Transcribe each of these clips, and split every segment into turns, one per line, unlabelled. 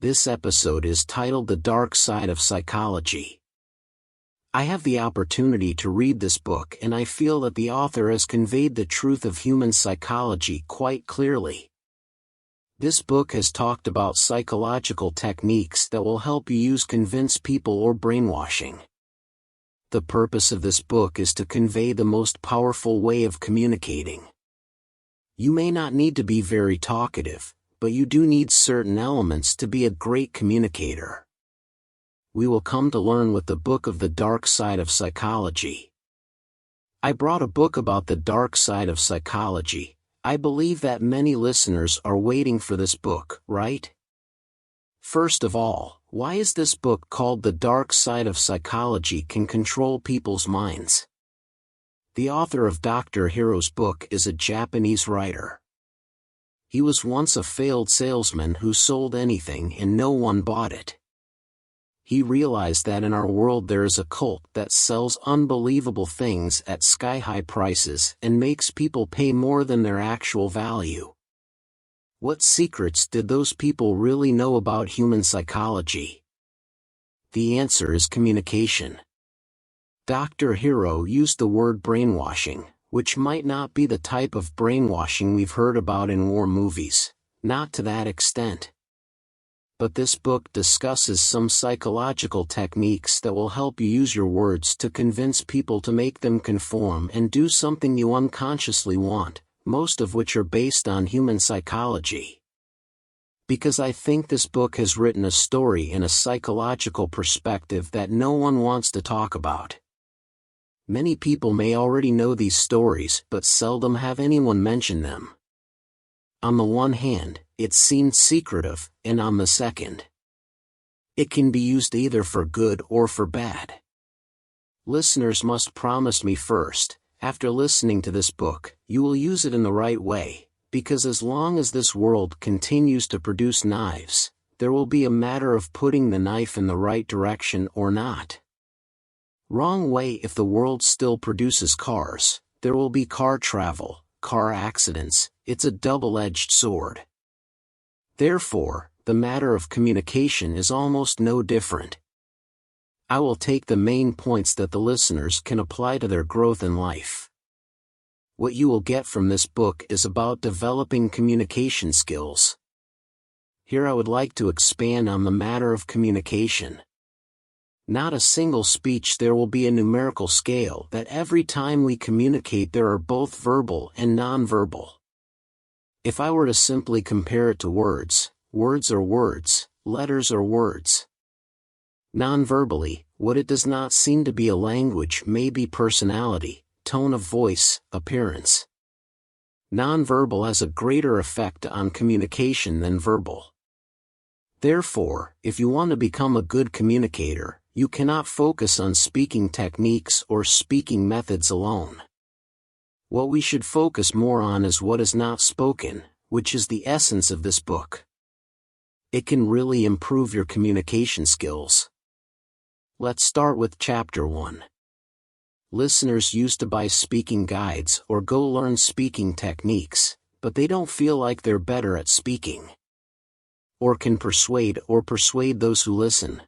This episode is titled The Dark Side of Psychology. I have the opportunity to read this book and I feel that the author has conveyed the truth of human psychology quite clearly. This book has talked about psychological techniques that will help you convince people or brainwashing. The purpose of this book is to convey the most powerful way of communicating. You may not need to be very talkative, but you do need certain elements to be a great communicator. We will come to learn with the book of The Dark Side of Psychology. I brought a book about the dark side of psychology. I believe that many listeners are waiting for this book, right? First of all, why is this book called The Dark Side of Psychology Can Control People's Minds? The author of Dr. Hiro's book is a Japanese writer. He was once a failed salesman who sold anything and no one bought it. He realized that in our world there is a cult that sells unbelievable things at sky-high prices and makes people pay more than their actual value. What secrets did those people really know about human psychology? The answer is communication. Dr. Hiro used the word brainwashing, which might not be the type of brainwashing we've heard about in war movies, not to that extent. But this book discusses some psychological techniques that will help you use your words to convince people to make them conform and do something you unconsciously want, most of which are based on human psychology. Because I think this book has written a story in a psychological perspective that no one wants to talk about. Many people may already know these stories but seldom have anyone mention them. On the one hand, it seems secretive, and on the second, it can be used either for good or for bad. Listeners must promise me first, after listening to this book, you will use it in the right way, because as long as this world continues to produce knives, there will be a matter of putting the knife in the right direction or not. Wrong way. If the world still produces cars, there will be car travel, car accidents. It's a double-edged sword. Therefore, the matter of communication is almost no different. I will take the main points that the listeners can apply to their growth in life. What you will get from this book is about developing communication skills. Here I would like to expand on the matter of communication. Not a single speech. There will be a numerical scale that every time we communicate there are both verbal and nonverbal. If I were to simply compare it to words, words are words, letters are words. Nonverbally, what it does not seem to be a language may be personality, tone of voice, appearance. Nonverbal has a greater effect on communication than verbal. Therefore, if you want to become a good communicator, you cannot focus on speaking techniques or speaking methods alone. What we should focus more on is what is not spoken, which is the essence of this book. It can really improve your communication skills. Let's start with Chapter 1. Listeners used to buy speaking guides or go learn speaking techniques, but they don't feel like they're better at speaking. Or can persuade those who listen.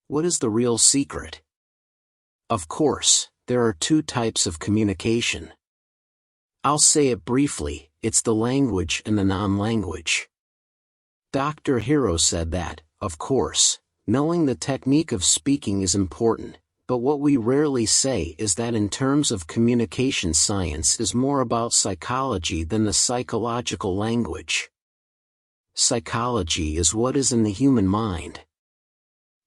What is the real secret? Of course, there are two types of communication. I'll say it briefly, it's the language and the non-language. Dr. Hiro said that, of course, knowing the technique of speaking is important, but what we rarely say is that in terms of communication science is more about psychology than the psychological language. Psychology is what is in the human mind.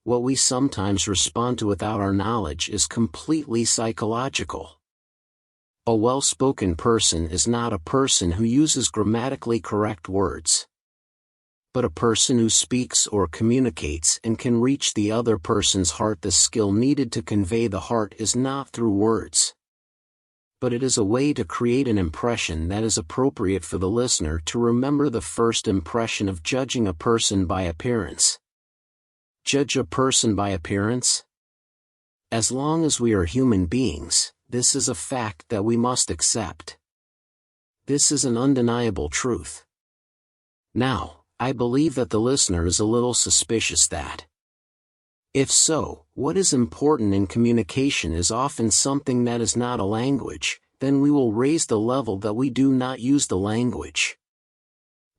What we sometimes respond to without our knowledge is completely psychological. A well-spoken person is not a person who uses grammatically correct words, but a person who speaks or communicates and can reach the other person's heart. The skill needed to convey the heart is not through words, but it is a way to create an impression that is appropriate for the listener to remember. The first impression of judging a person by appearance. Judge a person by appearance? As long as we are human beings, this is a fact that we must accept. This is an undeniable truth. Now, I believe that the listener is a little suspicious that. If so, what is important in communication is often something that is not a language, then we will raise the level that we do not use the language.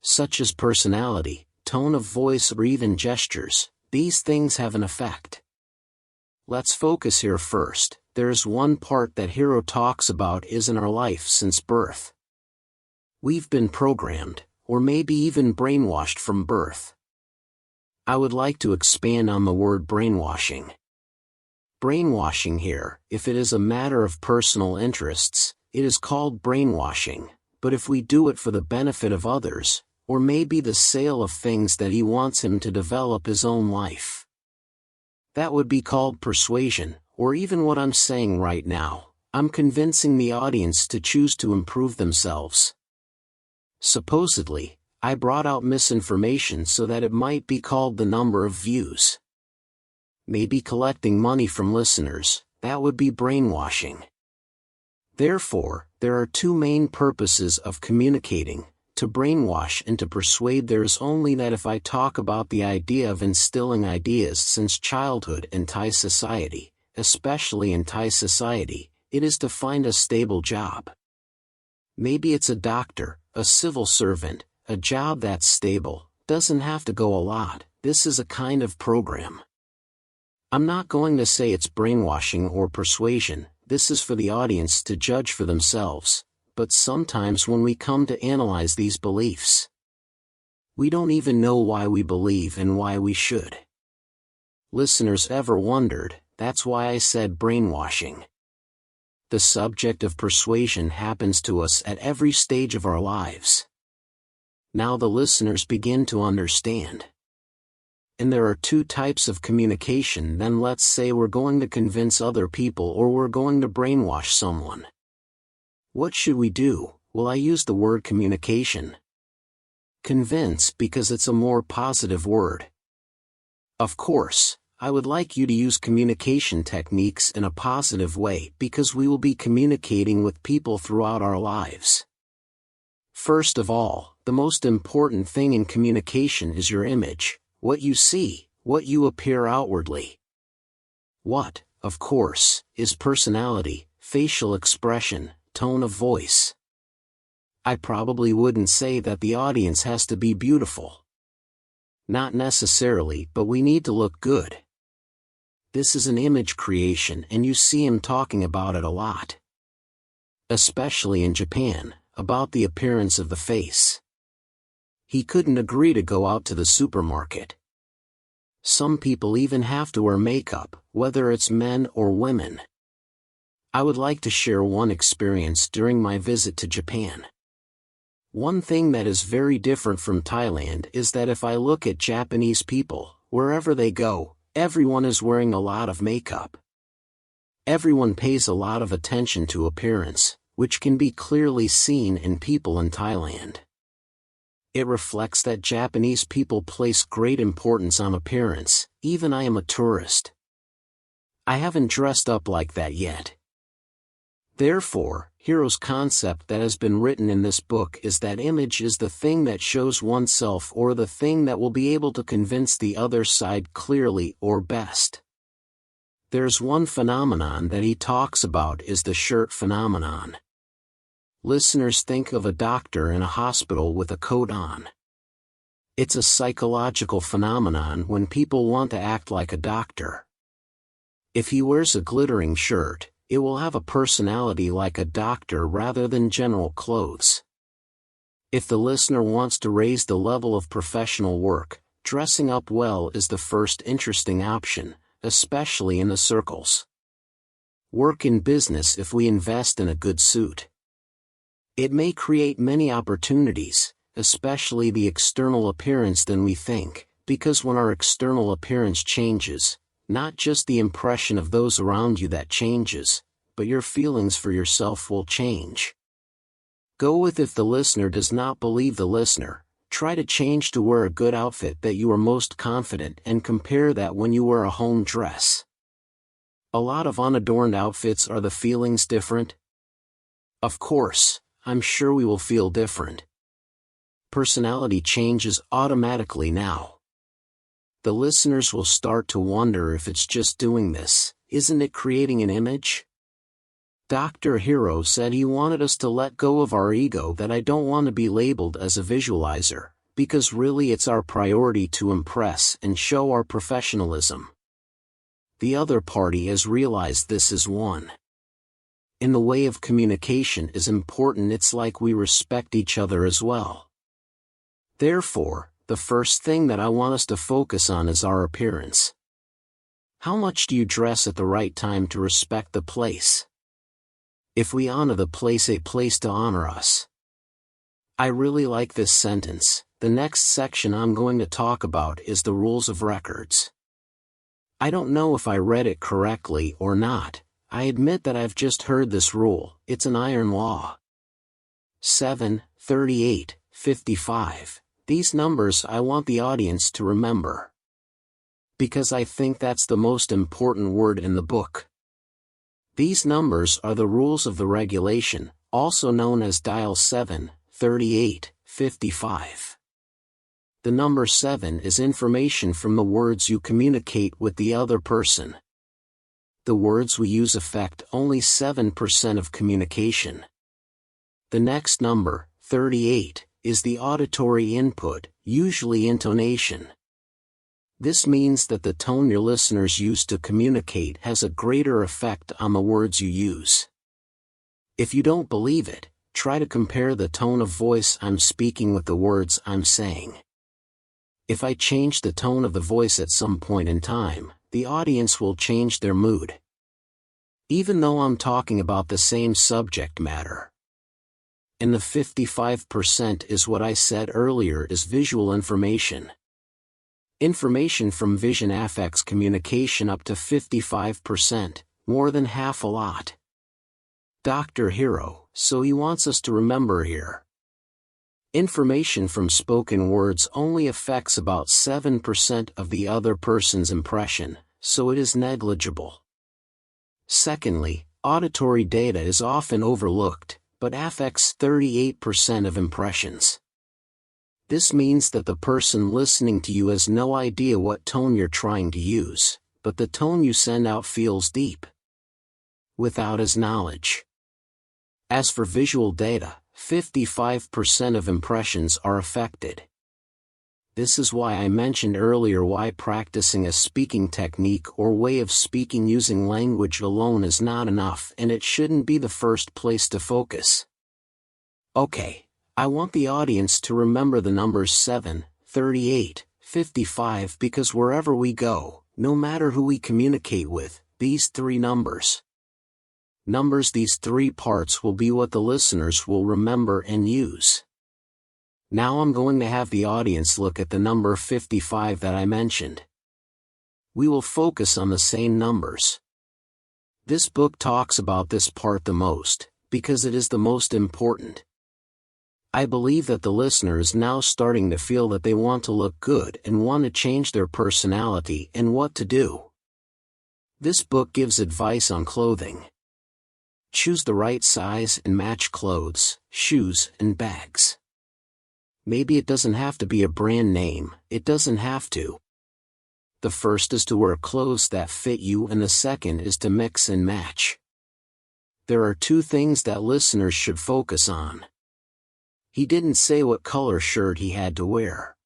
Such as personality, tone of voice or even gestures, these things have an effect. Let's focus here first. There is one part that Hiro talks about is in our life since birth. We've been programmed, or maybe even brainwashed from birth. I would like to expand on the word brainwashing. Brainwashing here, if it is a matter of personal interests, it is called brainwashing, but if we do it for the benefit of others, or maybe the sale of things that he wants him to develop his own life, that would be called persuasion, or even what I'm saying right now, I'm convincing the audience to choose to improve themselves. Supposedly, I brought out misinformation so that it might be called the number of views. Maybe collecting money from listeners, that would be brainwashing. Therefore, there are two main purposes of communicating, to brainwash and to persuade. There is only that if I talk about the idea of instilling ideas since childhood in Thai society, especially in Thai society, it is to find a stable job. Maybe it's a doctor, a civil servant, a job that's stable, doesn't have to go a lot. This is a kind of program. I'm not going to say it's brainwashing or persuasion, this is for the audience to judge for themselves, but sometimes when we come to analyze these beliefs, we don't even know why we believe and why we should. Listeners ever wondered? That's why I said brainwashing. The subject of persuasion happens to us at every stage of our lives. Now the listeners begin to understand. And there are two types of communication. Then let's say we're going to convince other people or we're going to brainwash someone. What should we do? Well, I use the word communication. Convince because it's a more positive word. Of course, I would like you to use communication techniques in a positive way because we will be communicating with people throughout our lives. First of all, the most important thing in communication is your image, what you see, what you appear outwardly. What, of course, is personality, facial expression, tone of voice. I probably wouldn't say that the audience has to be beautiful. Not necessarily, but we need to look good. This is an image creation and you see him talking about it a lot. Especially in Japan, about the appearance of the face. He couldn't agree to go out to the supermarket. Some people even have to wear makeup, whether it's men or women. I would like to share one experience during my visit to Japan. One thing that is very different from Thailand is that if I look at Japanese people, wherever they go, everyone is wearing a lot of makeup. Everyone pays a lot of attention to appearance, which can be clearly seen in people in Thailand. It reflects that Japanese people place great importance on appearance. Even I am a tourist. I haven't dressed up like that yet. Therefore, Hiro's concept that has been written in this book is that image is the thing that shows oneself or the thing that will be able to convince the other side clearly or best. There's one phenomenon that he talks about is the shirt phenomenon. Listeners think of a doctor in a hospital with a coat on. It's a psychological phenomenon when people want to act like a doctor. If he wears a glittering shirt, it will have a personality like a doctor rather than general clothes. If the listener wants to raise the level of professional work, dressing up well is the first interesting option, especially in the circles. Work in business if we invest in a good suit. It may create many opportunities, especially the external appearance than we think, because when our external appearance changes, not just the impression of those around you that changes, but your feelings for yourself will change. Go with if the listener does not believe the listener, try to change to wear a good outfit that you are most confident and compare that when you wear a home dress. A lot of unadorned outfits. Are the feelings different? Of course, I'm sure we will feel different. Personality changes automatically now. The listeners will start to wonder if it's just doing this. Isn't it creating an image? Dr. Hiro said he wanted us to let go of our ego, that I don't want to be labeled as a visualizer, because really it's our priority to impress and show our professionalism. The other party has realized this is one. In the way of communication is important, it's like we respect each other as well. Therefore, the first thing that I want us to focus on is our appearance. How much do you dress at the right time to respect the place? If we honor the place, a place to honor us. I really like this sentence. The next section I'm going to talk about is the rules of records. I don't know if I read it correctly or not. I admit that I've just heard this rule. It's an iron law. 7, 38, 55. These numbers I want the audience to remember, because I think that's the most important word in the book. These numbers are the rules of the regulation, also known as dial 7, 38, 55. The number 7 is information from the words you communicate with the other person. The words we use affect only 7% of communication. The next number, 38, is the auditory input, usually intonation. This means that the tone your listeners use to communicate has a greater effect on the words you use. If you don't believe it, try to compare the tone of voice I'm speaking with the words I'm saying. If I change the tone of the voice at some point in time, the audience will change their mood, even though I'm talking about the same subject matter. And the 55% is what I said earlier is visual information. Information from vision affects communication up to 55%, more than half a lot. Dr. Hiro, so he wants us to remember here. Information from spoken words only affects about 7% of the other person's impression, so it is negligible. Secondly, auditory data is often overlooked, but affects 38% of impressions. This means that the person listening to you has no idea what tone you're trying to use, but the tone you send out feels deep, without his knowledge. As for visual data, 55% of impressions are affected. This is why I mentioned earlier why practicing a speaking technique or way of speaking using language alone is not enough, and it shouldn't be the first place to focus. Okay. I want the audience to remember the numbers 7, 38, 55 because wherever we go, no matter who we communicate with, these three numbers, these three parts will be what the listeners will remember and use. Now I'm going to have the audience look at the number 55 that I mentioned. We will focus on the same numbers. This book talks about this part the most, because it is the most important. I believe that the listener is now starting to feel that they want to look good and want to change their personality and what to do. This book gives advice on clothing. Choose the right size and match clothes, shoes, and bags. Maybe it doesn't have to be a brand name, it doesn't have to. The first is to wear clothes that fit you, and the second is to mix and match. There are two things that listeners should focus on. He didn't say what color shirt he had to wear,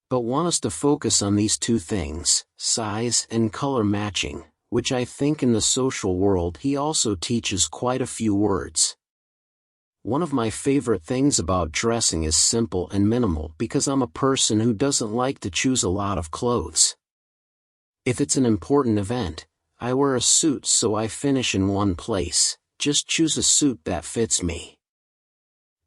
but want us to focus on these two things, size and color matching, which I think in the social world he also teaches quite a few words. One of my favorite things about dressing is simple and minimal because I'm a person who doesn't like to choose a lot of clothes. If it's an important event, I wear a suit so I finish in one place. Just choose a suit that fits me.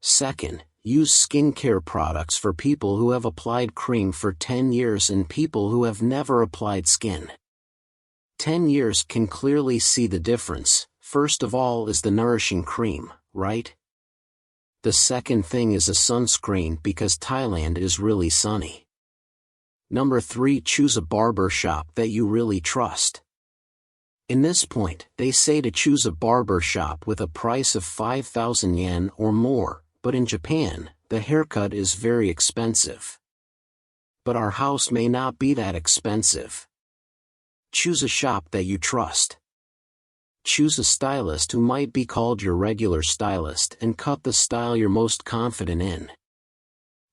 Second, use skincare products for people who have applied cream for 10 years and people who have never applied skin. 10 years can clearly see the difference. First of all is the nourishing cream, right? The second thing is a sunscreen because Thailand is really sunny. Number 3, choose a barber shop that you really trust. In this point, they say to choose a barber shop with a price of 5,000 yen or more, but in Japan, the haircut is very expensive. But our house may not be that expensive. Choose a shop that you trust. Choose a stylist who might be called your regular stylist and cut the style you're most confident in.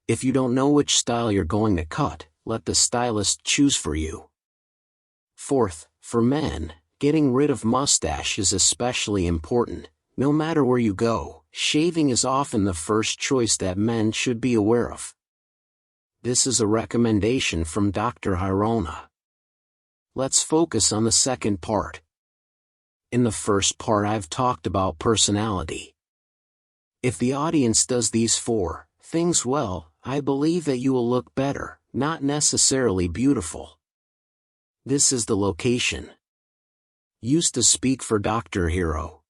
If you don't know which style you're going to cut, let the stylist choose for you. Fourth, for men, getting rid of mustache is especially important. No matter where you go, shaving is often the first choice that men should be aware of. This is a recommendation from Dr. Hiro. Let's focus on the second part. In the first part I've talked about personality. If the audience does these 4 things well, I believe that you will look better, not necessarily beautiful. This is the location. Used to speak for Dr.Hiro.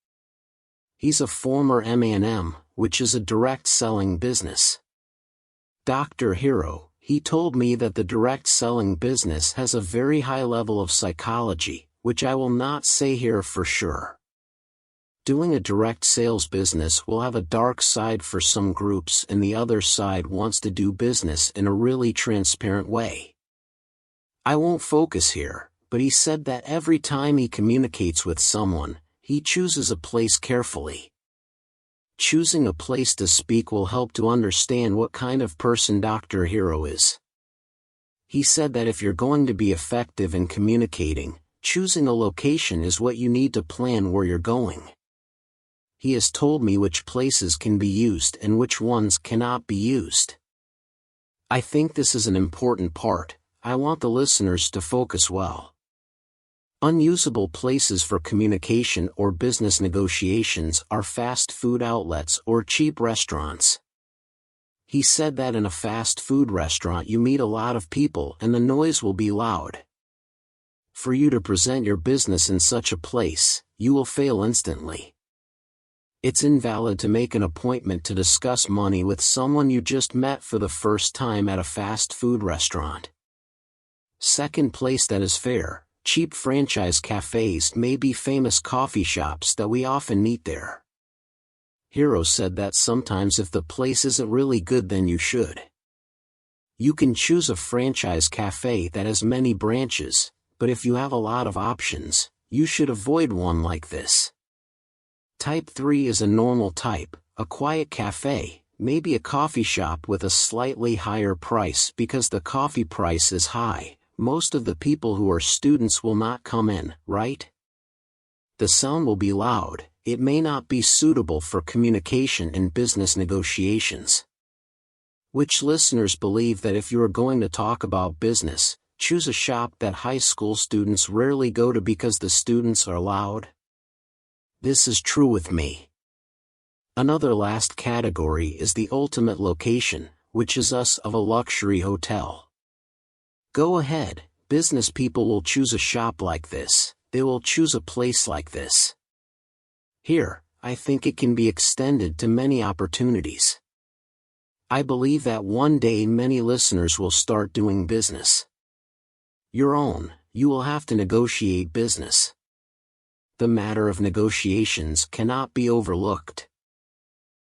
He's a former M&M, which is a direct selling business. Dr.Hiro, he told me that the direct selling business has a very high level of psychology, which I will not say here for sure. Doing a direct sales business will have a dark side for some groups, and the other side wants to do business in a really transparent way. I won't focus here, but he said that every time he communicates with someone, he chooses a place carefully. Choosing a place to speak will help to understand what kind of person Dr.Hiro is. He said that if you're going to be effective in communicating, choosing a location is what you need to plan where you're going. He has told me which places can be used and which ones cannot be used. I think this is an important part. I want the listeners to focus well. Unusable places for communication or business negotiations are fast food outlets or cheap restaurants. He said that in a fast food restaurant you meet a lot of people and the noise will be loud. For you to present your business in such a place, you will fail instantly. It's invalid to make an appointment to discuss money with someone you just met for the first time at a fast food restaurant. Second place that is fair. Cheap franchise cafes may be famous coffee shops that we often meet there. Hiro said that sometimes if the place isn't really good then you should. You can choose a franchise cafe that has many branches, but if you have a lot of options, you should avoid one like this. Type 3 is a normal type, a quiet cafe, maybe a coffee shop with a slightly higher price because the coffee price is high. Most of the people who are students will not come in, right? The sound will be loud. It may not be suitable for communication and business negotiations. Which listeners believe that if you are going to talk about business, choose a shop that high school students rarely go to because the students are loud? This is true with me. Another last category is the ultimate location, which is us of a luxury hotel. Go ahead, business people will choose a shop like this, they will choose a place like this. Here, I think it can be extended to many opportunities. I believe that one day many listeners will start doing business. Your own, you will have to negotiate business. The matter of negotiations cannot be overlooked.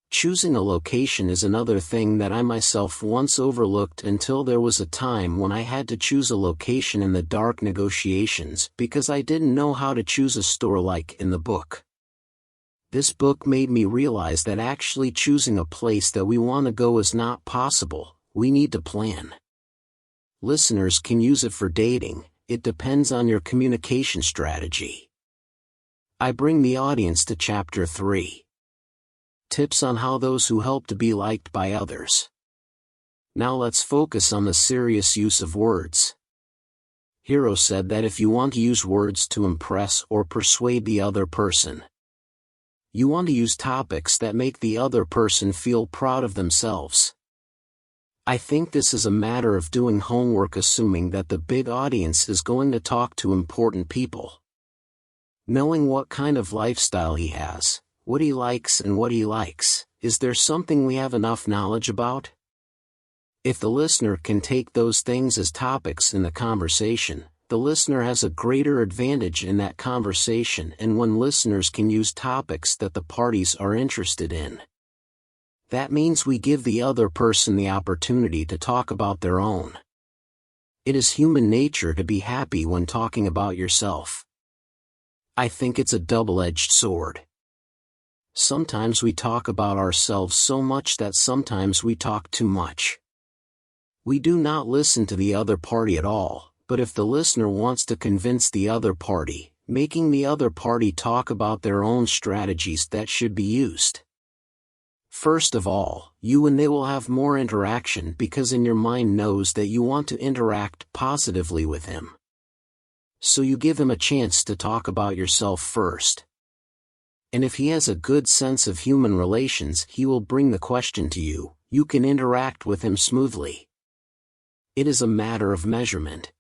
Choosing a location is another thing that I myself once overlooked until there was a time when I had to choose a location in the dark negotiations because I didn't know how to choose a store like in the book. This book made me realize that actually choosing a place that we want to go is not possible, we need to plan. Listeners can use it for dating, it depends on your communication strategy. I bring the audience to Chapter 3. Tips on how those who help to be liked by others. Now let's focus on the serious use of words. Hiro said that if you want to use words to impress or persuade the other person, you want to use topics that make the other person feel proud of themselves. I think this is a matter of doing homework, assuming that the big audience is going to talk to important people. Knowing what kind of lifestyle he has, what he likes and what he likes, is there something we have enough knowledge about? If the listener can take those things as topics in the conversation, the listener has a greater advantage in that conversation, and when listeners can use topics that the parties are interested in, That means we give the other person the opportunity to talk about their own. It is human nature to be happy when talking about yourself. I think it's a double-edged sword. Sometimes we talk about ourselves so much that sometimes we talk too much. We do not listen to the other party at all, but if the listener wants to convince the other party, making the other party talk about their own strategies that should be used. First of all, you and they will have more interaction because in your mind knows that you want to interact positively with him. So you give him a chance to talk about yourself first. And if he has a good sense of human relations, he will bring the question to you. You can interact with him smoothly. It is a matter of measurement.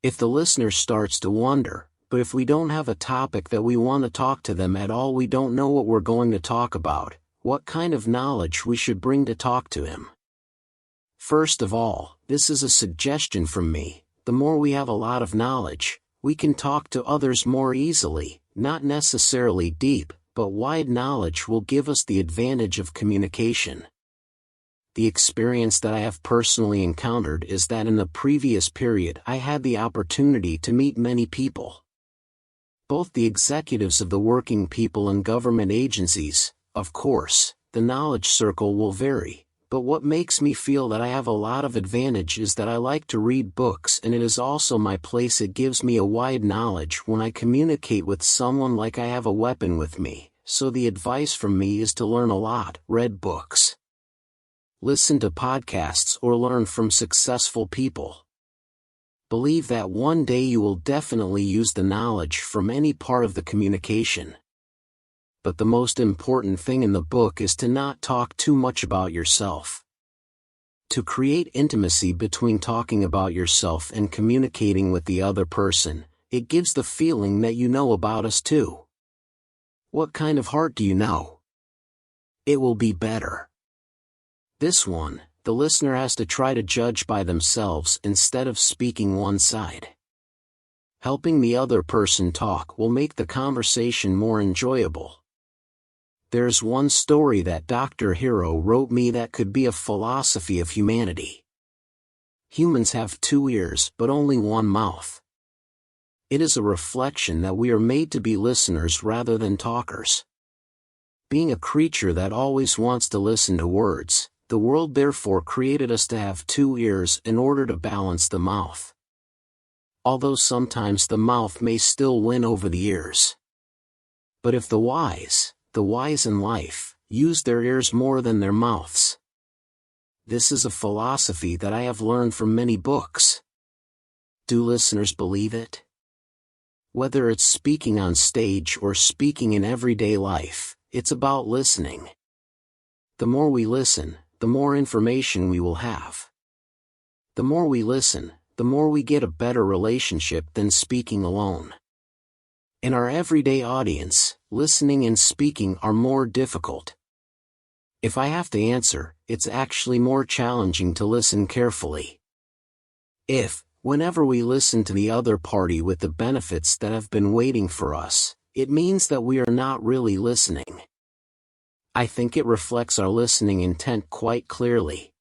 If the listener starts to wonder, but if we don't have a topic that we want to talk to them at all, we don't know what we're going to talk about, what kind of knowledge we should bring to talk to him. First of all, this is a suggestion from me. The more we have a lot of knowledge, we can talk to others more easily. Not necessarily deep, but wide knowledge will give us the advantage of communication. The experience that I have personally encountered is that in the previous period I had the opportunity to meet many people. Both the executives of the working people and government agencies. Of course, the knowledge circle will vary, but what makes me feel that I have a lot of advantage is that I like to read books, and it is also my place. It gives me a wide knowledge when I communicate with someone, like I have a weapon with me, so the advice from me is to learn a lot, read books, listen to podcasts, or learn from successful people. Believe that one day you will definitely use the knowledge from any part of the communication. But the most important thing in the book is to not talk too much about yourself. To create intimacy between talking about yourself and communicating with the other person, it gives the feeling that you know about us too. What kind of heart do you know? It will be better. This one, the listener has to try to judge by themselves instead of speaking one side. Helping the other person talk will make the conversation more enjoyable. There's one story that Dr.Hiro wrote me that could be a philosophy of humanity. Humans have 2 ears but only one mouth. It is a reflection that we are made to be listeners rather than talkers. Being a creature that always wants to listen to words, the world therefore created us to have 2 ears in order to balance the mouth. Although sometimes the mouth may still win over the ears. But if the wise in life, use their ears more than their mouths. This is a philosophy that I have learned from many books. Do listeners believe it? Whether it's speaking on stage or speaking in everyday life, it's about listening. The more we listen, the more information we will have. The more we listen, the more we get a better relationship than speaking alone. In our everyday audience, listening and speaking are more difficult. If I have to answer, it's actually more challenging to listen carefully. Whenever we listen to the other party with the benefits that have been waiting for us, it means that we are not really listening. I think it reflects our listening intent quite clearly.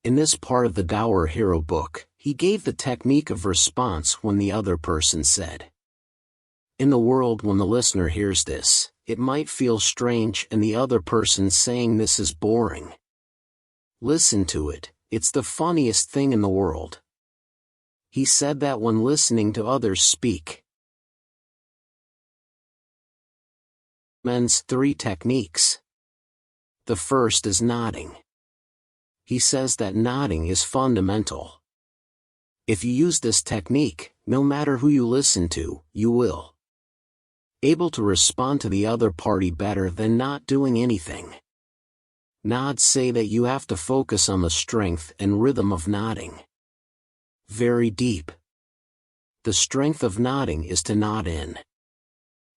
In this part of the Dr.Hiro book, he gave the technique of response when the other person said. In the world, when the listener hears this, it might feel strange and the other person saying this is boring. Listen to it, it's the funniest thing in the world. He said that when listening to others speak. Men's 3 techniques. The first is nodding. He says that nodding is fundamental. If you use this technique, no matter who you listen to, you will able to respond to the other party better than not doing anything. Nods say that you have to focus on the strength and rhythm of nodding. Very deep. The strength of nodding is to nod in.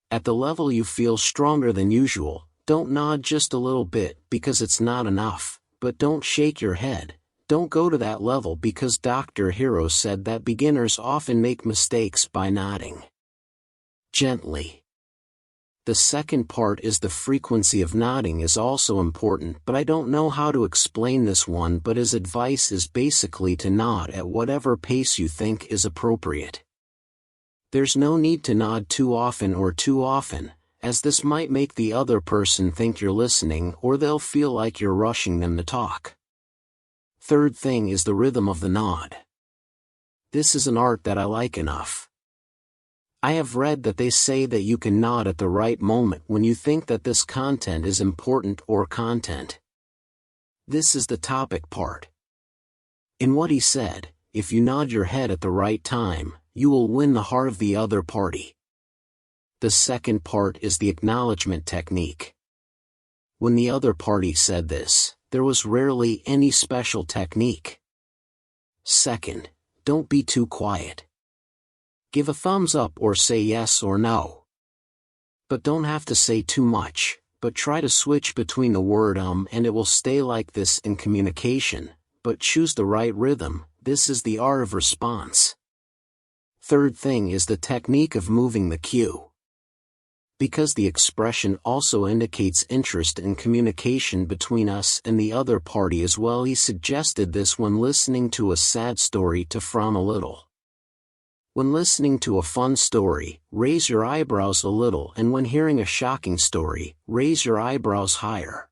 At the level you feel stronger than usual, don't nod just a little bit because it's not enough, but don't shake your head. Don't go to that level because Dr.Hiro said that beginners often make mistakes by nodding. Gently. The second part is the frequency of nodding is also important, but I don't know how to explain this one, but his advice is basically to nod at whatever pace you think is appropriate. There's no need to nod too often, as this might make the other person think you're listening, or they'll feel like you're rushing them to talk. Third thing is the rhythm of the nod. This is an art that I like enough. I have read that they say that you can nod at the right moment when you think that this content is important or content. This is the topic part. In what he said, if you nod your head at the right time, you will win the heart of the other party. The second part is the acknowledgement technique. When the other party said this, there was rarely any special technique. Second, don't be too quiet. Give a thumbs up or say yes or no. But don't have to say too much, but try to switch between the word and it will stay like this in communication, but choose the right rhythm. This is the art of response. Third thing is the technique of moving the cue. Because the expression also indicates interest in communication between us and the other party as well, he suggested this when listening to a sad story to frown a little. When listening to a fun story, raise your eyebrows a little, and when hearing a shocking story, raise your eyebrows higher.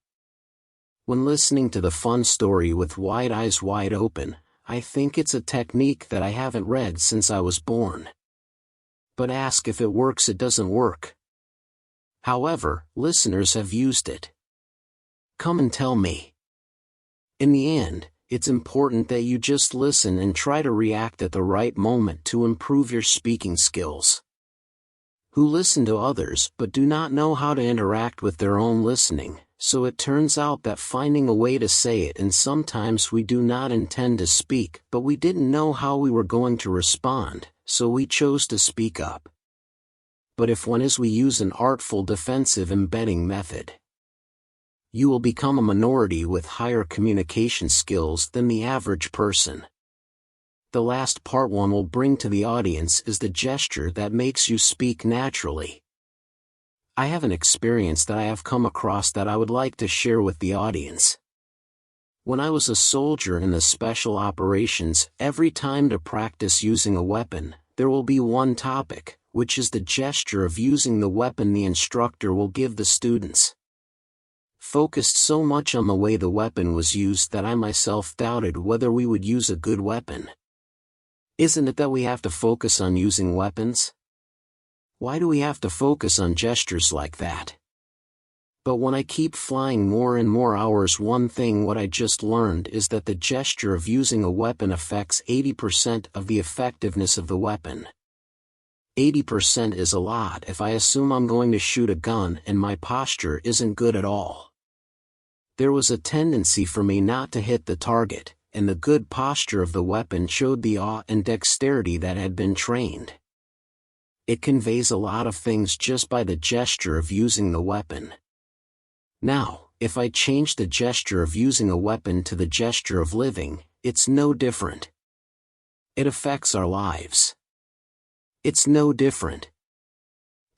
When listening to the fun story with wide eyes wide open, I think it's a technique that I haven't read since I was born. But ask if it works, it doesn't work. However, listeners have used it. Come and tell me. In the end, it's important that you just listen and try to react at the right moment to improve your speaking skills. Who listen to others but do not know how to interact with their own listening, so it turns out that finding a way to say it, and sometimes we do not intend to speak, but we didn't know how we were going to respond, so we chose to speak up. But if one is we use an artful defensive embedding method, you will become a minority with higher communication skills than the average person. The last part one will bring to the audience is the gesture that makes you speak naturally. I have an experience that I have come across that I would like to share with the audience. When I was a soldier in the special operations, every time to practice using a weapon, there will be one topic, which is the gesture of using the weapon the instructor will give the students. Focused so much on the way the weapon was used that I myself doubted whether we would use a good weapon. Isn't it that we have to focus on using weapons? Why do we have to focus on gestures like that? But when I keep flying more and more hours, one thing what I just learned is that the gesture of using a weapon affects 80% of the effectiveness of the weapon. 80% is a lot if I assume I'm going to shoot a gun and my posture isn't good at all. There was a tendency for me not to hit the target, and the good posture of the weapon showed the awe and dexterity that had been trained. It conveys a lot of things just by the gesture of using the weapon. Now, if I change the gesture of using a weapon to the gesture of living, it's no different. It affects our lives. It's no different.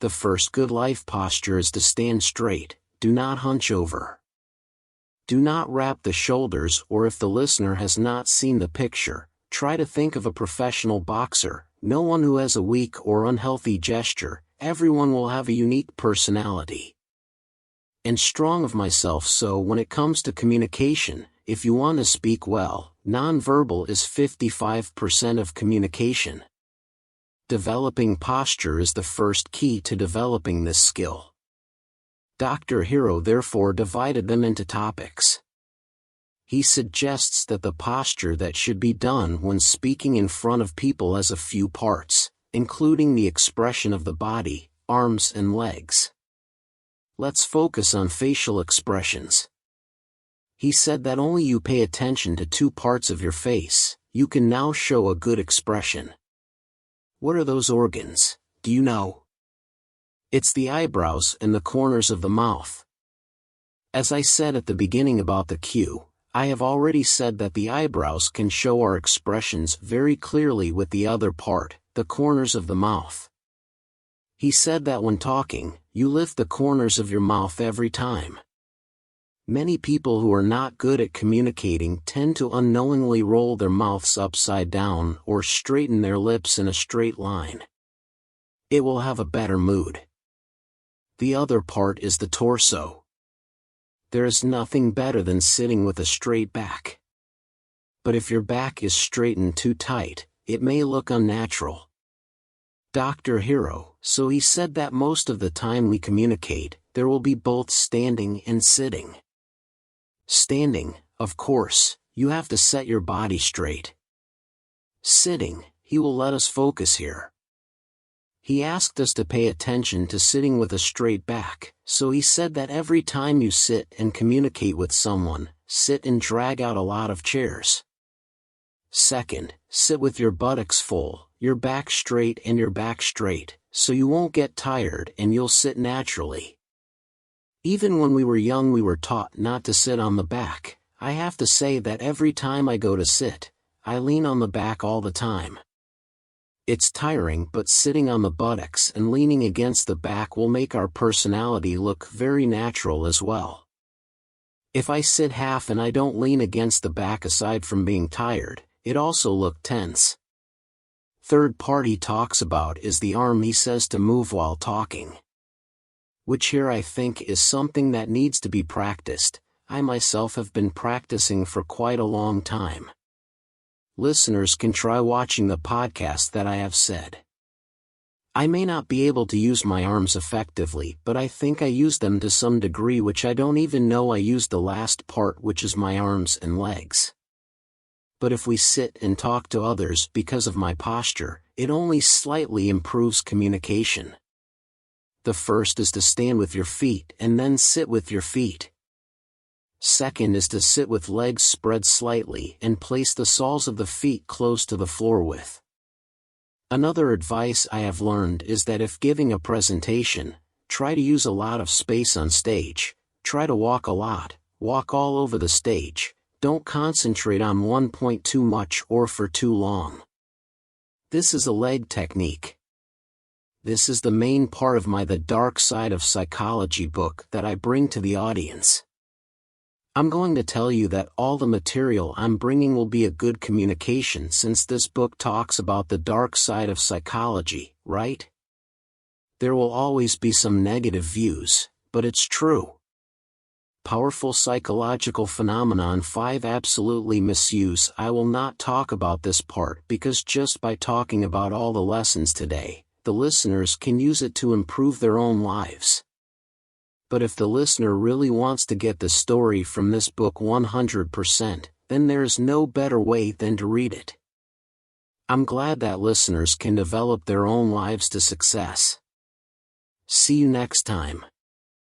The first good life posture is to stand straight, do not hunch over. Do not wrap the shoulders, or if the listener has not seen the picture, try to think of a professional boxer. No one who has a weak or unhealthy gesture, everyone will have a unique personality. And strong of myself, so when it comes to communication, if you want to speak well, nonverbal is 55% of communication. Developing posture is the first key to developing this skill. Dr. Hiro therefore divided them into topics. He suggests that the posture that should be done when speaking in front of people has a few parts, including the expression of the body, arms and legs. Let's focus on facial expressions. He said that only you pay attention to 2 parts of your face, you can now show a good expression. What are those organs, do you know? It's the eyebrows and the corners of the mouth. As I said at the beginning about the cue, I have already said that the eyebrows can show our expressions very clearly with the other part, the corners of the mouth. He said that when talking, you lift the corners of your mouth every time. Many people who are not good at communicating tend to unknowingly roll their mouths upside down or straighten their lips in a straight line. It will have a better mood. The other part is the torso. There is nothing better than sitting with a straight back. But if your back is straightened too tight, it may look unnatural. Dr.Hiro, so he said that most of the time we communicate, there will be both standing and sitting. Standing, of course, you have to set your body straight. Sitting, he will let us focus here. He asked us to pay attention to sitting with a straight back, so he said that every time you sit and communicate with someone, sit and drag out a lot of chairs. Second, sit with your buttocks full, your back straight and your back straight, so you won't get tired and you'll sit naturally. Even when we were young we were taught not to sit on the back. I have to say that every time I go to sit, I lean on the back all the time. It's tiring, but sitting on the buttocks and leaning against the back will make our personality look very natural as well. If I sit half and I don't lean against the back aside from being tired, it also look tense. Third part he talks about is the arm he says to move while talking. Which here I think is something that needs to be practiced. I myself have been practicing for quite a long time. Listeners can try watching the podcast that I have said. I may not be able to use my arms effectively, but I think I use them to some degree, which I don't even know I used the last part, which is my arms and legs. But if we sit and talk to others because of my posture, it only slightly improves communication. The first is to stand with your feet and then sit with your feet. Second is to sit with legs spread slightly and place the soles of the feet close to the floor with. Another advice I have learned is that if giving a presentation, try to use a lot of space on stage, try to walk a lot, walk all over the stage. Don't concentrate on one point too much or for too long. This is a leg technique. This is the main part of my The Dark Side of Psychology book that I bring to the audience. I'm going to tell you that all the material I'm bringing will be a good communication, since this book talks about the dark side of psychology, right? There will always be some negative views, but it's true. Powerful psychological phenomenon 5 absolutely misuse. I will not talk about this part because just by talking about all the lessons today, the listeners can use it to improve their own lives. But if the listener really wants to get the story from this book 100%, then there is no better way than to read it. I'm glad that listeners can develop their own lives to success. See you next time.